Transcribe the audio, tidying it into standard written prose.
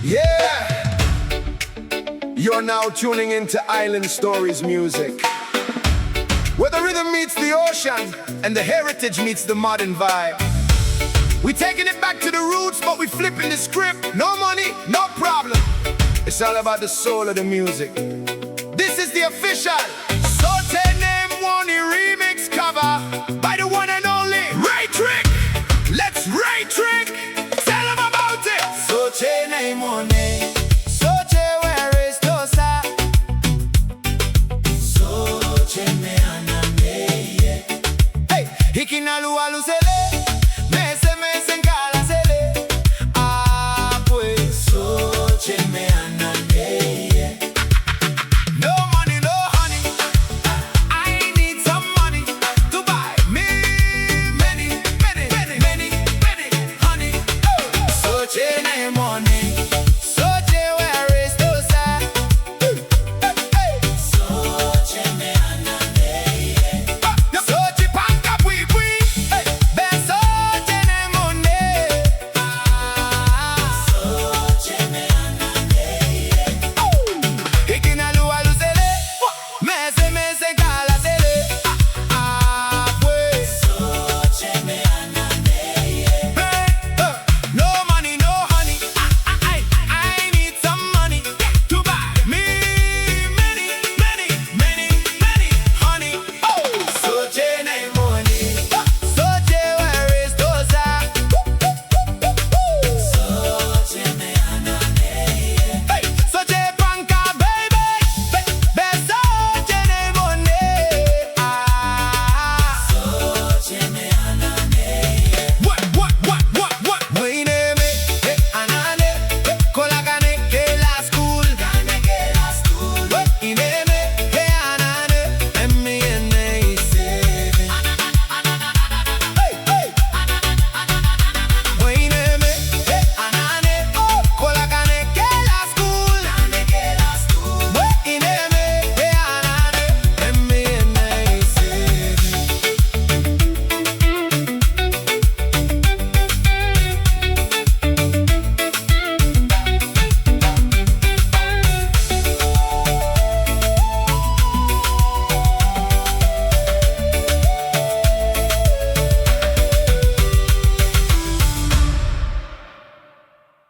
Yeah! You're now tuning into Island Stories music, where the rhythm meets the ocean and the heritage meets the modern vibe. We taking it back to the roots, but we flipping the script. No money, no problem. It's all about the soul of the music. This is the official Sohte Nei Mwohni remix cover by the one and only Raytrick. Let's Raytrick. Tell them about it. Sohte Nei Mwohni, Sohte where is Tosa. Sohte Nei Mwohni. Hey, hikinalu alu sele, mese mese nkala sele. Ah, pues. Sohte Nei Mwohni. No money, no honey. I need some money to buy me many honey. Oh. Sohte Nei Mwohni.